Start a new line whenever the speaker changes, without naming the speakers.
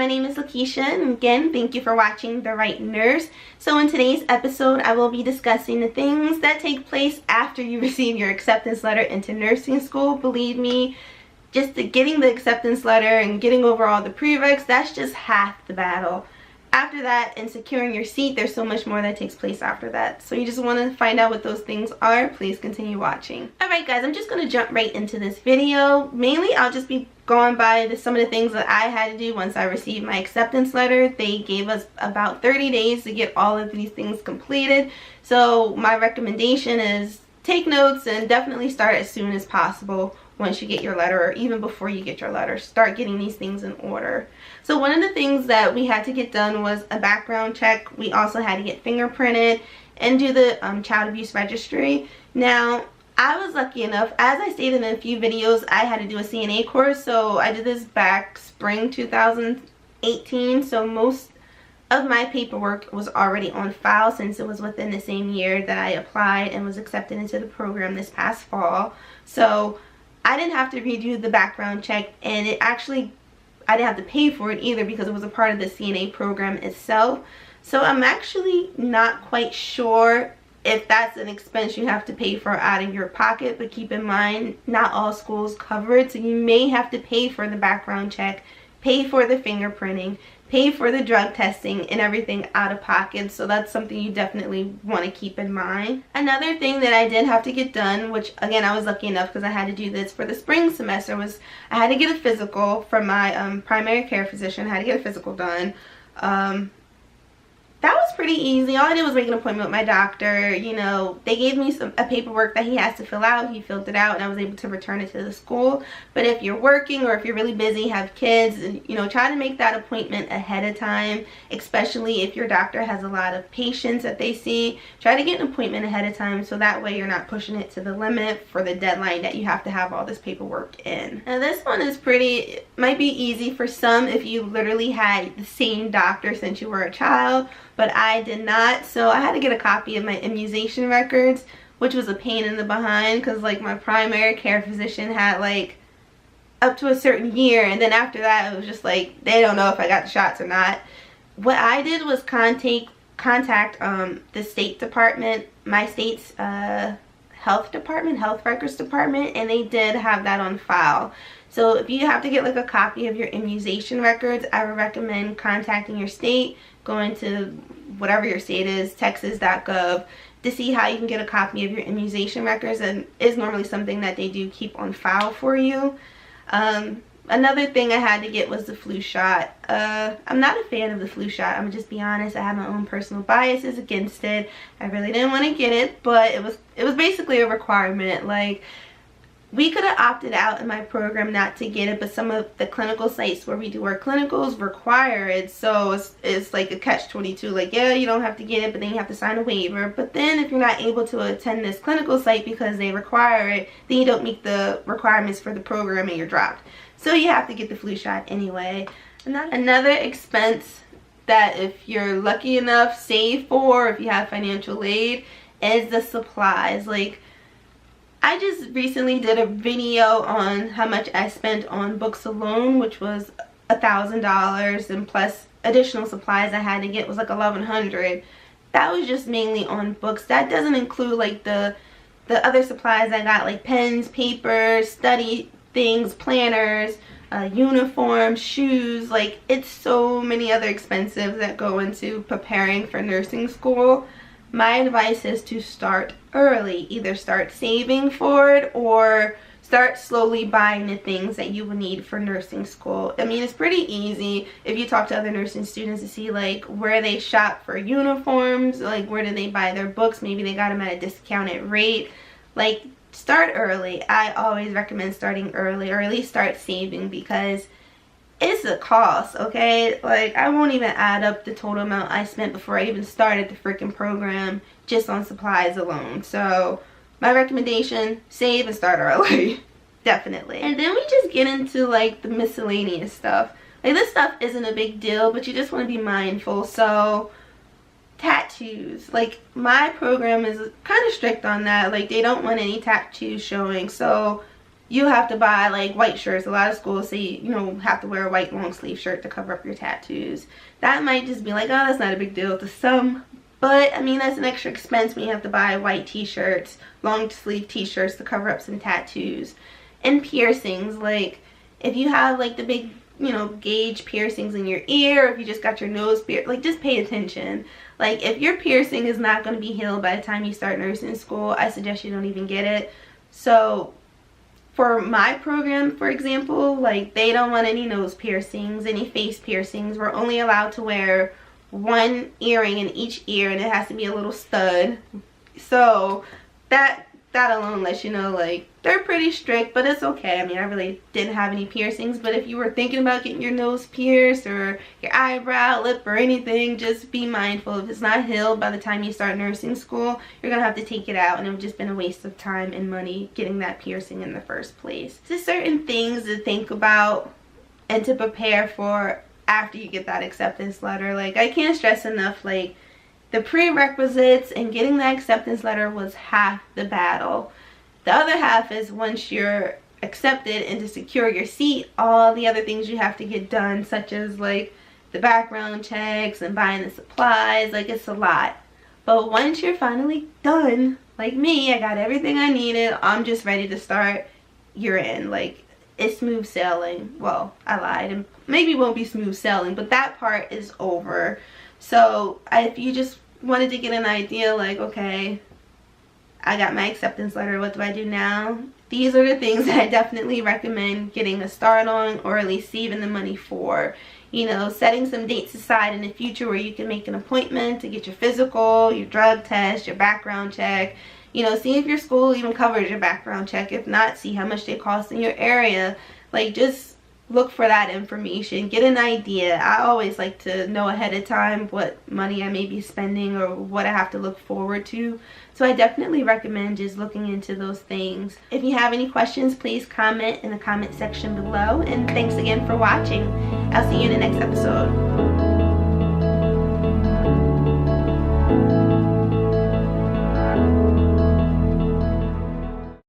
my name is Lakeisha, and again, thank you for watching The Right Nurse. So in today's episode, I will be discussing the things that take place after you receive your acceptance letter into nursing school. Believe me, just getting the acceptance letter and getting over all the prereqs, that's just half the battle. After that and securing your seat, there's so much more that takes place after that. So you just want to find out what those things are, please continue watching. Alright guys, I'm just going to jump right into this video. Mainly I'll just be going by some of the things that I had to do once I received my acceptance letter. They gave us about 30 days to get all of these things completed. So my recommendation is take notes and definitely start as soon as possible. Once you get your letter, or even before you get your letter, start getting these things in order. So one of the things that we had to get done was a background check. We also had to get fingerprinted and do the child abuse registry. Now, I was lucky enough, as I stated in a few videos, I had to do a CNA course. So I did this back spring 2018. So most of my paperwork was already on file since it was within the same year that I applied and was accepted into the program this past fall. So I didn't have to redo the background check, and I didn't have to pay for it either because it was a part of the CNA program itself. So I'm actually not quite sure if that's an expense you have to pay for out of your pocket, but keep in mind, not all schools cover it, so you may have to pay for the background check, pay for the fingerprinting, pay for the drug testing and everything out of pocket. So that's something you definitely want to keep in mind. Another thing that I did have to get done, which again I was lucky enough because I had to do this for the spring semester, was I had to get a physical from my primary care physician. I had to get a physical done. That was pretty easy. All I did was make an appointment with my doctor. You know, they gave me a paperwork that he has to fill out. He filled it out and I was able to return it to the school. But if you're working or if you're really busy, have kids, you know, try to make that appointment ahead of time, especially if your doctor has a lot of patients that they see. Try to get an appointment ahead of time so that way you're not pushing it to the limit for the deadline that you have to have all this paperwork in. Now this one is might be easy for some if you literally had the same doctor since you were a child. But I did not, so I had to get a copy of my immunization records, which was a pain in the behind because like my primary care physician had like up to a certain year, and then after that it was just like they don't know if I got the shots or not. What I did was contact the state department, my state's health records department, and they did have that on file. So if you have to get like a copy of your immunization records, I would recommend contacting your state, going to whatever your state is, texas.gov, to see how you can get a copy of your immunization records, and is normally something that they do keep on file for you. Another thing I had to get was the flu shot. I'm not a fan of the flu shot. I'm gonna just be honest. I have my own personal biases against it. I really didn't want to get it, but it was basically a requirement. Like, we could have opted out in my program not to get it, but some of the clinical sites where we do our clinicals require it. So it's like a catch-22. Like, yeah, you don't have to get it, but then you have to sign a waiver. But then if you're not able to attend this clinical site because they require it, then you don't meet the requirements for the program and you're dropped. So you have to get the flu shot anyway. Another expense that if you're lucky enough, save for, if you have financial aid, is the supplies. Like, I just recently did a video on how much I spent on books alone, which was $1,000, and plus additional supplies I had to get was like $1,100. That was just mainly on books. That doesn't include like the other supplies I got, like pens, paper, study things, planners, uniforms, shoes. Like, it's so many other expenses that go into preparing for nursing school. My advice is to start early. Either start saving for it or start slowly buying the things that you will need for nursing school. I mean, it's pretty easy if you talk to other nursing students to see like where they shop for uniforms, like where do they buy their books. Maybe they got them at a discounted rate. Like, start early. I always recommend starting early, or at least start saving, because it's a cost, okay? Like, I won't even add up the total amount I spent before I even started the freaking program just on supplies alone. So my recommendation, save and start early. Definitely. And then we just get into like the miscellaneous stuff. Like, this stuff isn't a big deal, but you just want to be mindful. So tattoos, like, my program is kind of strict on that. Like, they don't want any tattoos showing. So you have to buy like white shirts. A lot of schools say, you know, have to wear a white long sleeve shirt to cover up your tattoos. That might just be like, oh, that's not a big deal to some. But, I mean, that's an extra expense when you have to buy white t-shirts, long sleeve t-shirts to cover up some tattoos. And piercings, like, if you have, like, the big, you know, gauge piercings in your ear, or if you just got your nose pierced, like, just pay attention. Like, if your piercing is not going to be healed by the time you start nursing school, I suggest you don't even get it. So, for my program, for example, like, they don't want any nose piercings, any face piercings. We're only allowed to wear one earring in each ear, and it has to be a little stud. So that alone lets you know, like, they're pretty strict, but it's okay. I mean, I really didn't have any piercings, but if you were thinking about getting your nose pierced or your eyebrow, lip, or anything, just be mindful. If it's not healed by the time you start nursing school, you're gonna have to take it out, and it would just been a waste of time and money getting that piercing in the first place. Just certain things to think about and to prepare for after you get that acceptance letter. Like, I can't stress enough, like, the prerequisites and getting that acceptance letter was half the battle. The other half is once you're accepted and to secure your seat, all the other things you have to get done, such as like the background checks and buying the supplies. Like, it's a lot. But once you're finally done, like me, I got everything I needed, I'm just ready to start, you're in. Like, it's smooth sailing. Well, I lied, and maybe it won't be smooth sailing, but that part is over. So if you just wanted to get an idea, like, okay, I got my acceptance letter, what do I do now? These are the things that I definitely recommend getting a start on, or at least saving the money for. You know, setting some dates aside in the future where you can make an appointment to get your physical, your drug test, your background check. You know, see if your school even covers your background check. If not, see how much they cost in your area. Like, just look for that information. Get an idea. I always like to know ahead of time what money I may be spending or what I have to look forward to. So I definitely recommend just looking into those things. If you have any questions, please comment in the comment section below. And thanks again for watching. I'll see you in the next episode.